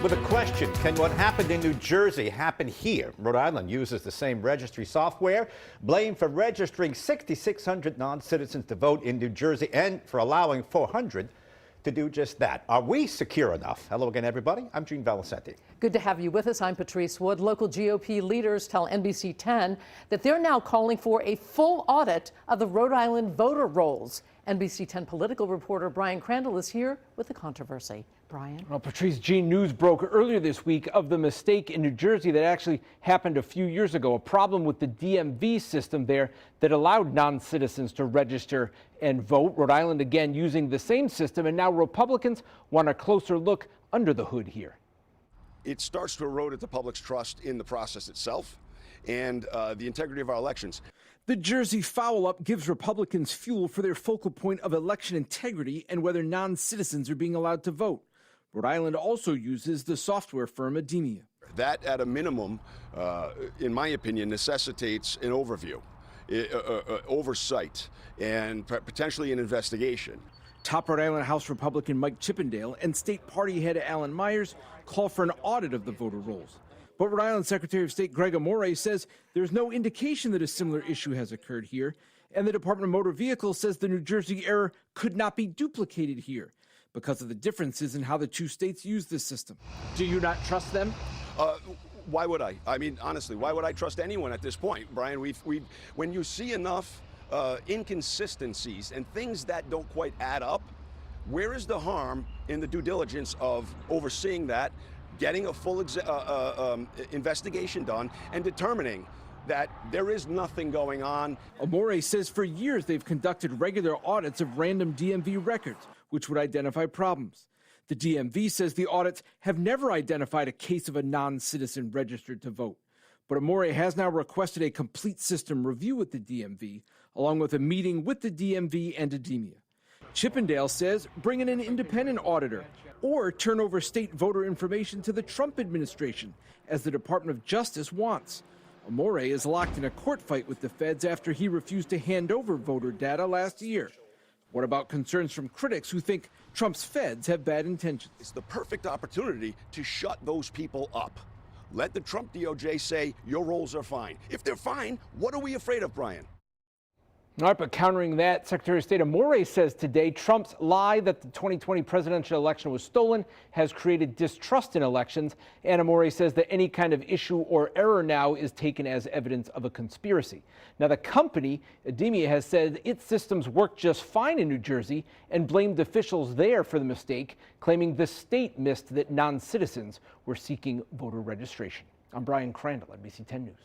With a question, can what happened in New Jersey happen here? Rhode Island uses the same registry software, blamed for registering 6,600 non-citizens to vote in New Jersey and for allowing 400 to do just that. Are we secure enough? Hello again, everybody. I'm Gene Valicenti. Good to have you with us. I'm Patrice Wood. Local GOP leaders tell NBC 10 that they're now calling for a full audit of the Rhode Island voter rolls. NBC 10 political reporter Brian Crandall is here with the controversy. Brian? Well, Patrice, news broke earlier this week of the mistake in New Jersey that actually happened a few years ago, a problem with the DMV system there that allowed non-citizens to register and vote. Rhode Island again using the same system, and now Republicans want a closer look under the hood here. It starts to erode at the public's trust in the process itself and the integrity of our elections. The Jersey foul-up gives Republicans fuel for their focal point of election integrity and whether non-citizens are being allowed to vote. Rhode Island also uses the software firm Ademia. That, at a minimum, in my opinion, necessitates an overview, oversight, and potentially an investigation. Top Rhode Island House Republican Mike Chippendale and state party head Alan Myers call for an audit of the voter rolls. But Rhode Island Secretary of State Greg Amore says there's no indication that a similar issue has occurred here, and the Department of Motor Vehicles says the New Jersey error could not be duplicated here because of the differences in how the two states use this system. Do you not trust them? Why would I? I mean, honestly, why would I trust anyone at this point, Brian? When you see enough inconsistencies and things that don't quite add up, where is the harm in the due diligence of overseeing that, getting a full investigation done, and determining that there is nothing going on? Amore says for years they've conducted regular audits of random DMV records, which would identify problems. The DMV says the audits have never identified a case of a non-citizen registered to vote. But Amore has now requested a complete system review with the DMV, along with a meeting with the DMV and Ademia. Chippendale says bring in an independent auditor or turn over state voter information to the Trump administration, as the Department of Justice wants. Amore is locked in a court fight with the feds after he refused to hand over voter data last year. What about concerns from critics who think Trump's feds have bad intentions? It's the perfect opportunity to shut those people up. Let the Trump DOJ say your rolls are fine. If they're fine, what are we afraid of, Brian? All right, but countering that, Secretary of State Amore says today Trump's lie that the 2020 presidential election was stolen has created distrust in elections. And Amore says that any kind of issue or error now is taken as evidence of a conspiracy. Now, the company, Ademia, has said its systems work just fine in New Jersey and blamed officials there for the mistake, claiming the state missed that non-citizens were seeking voter registration. I'm Brian Crandall, NBC 10 News.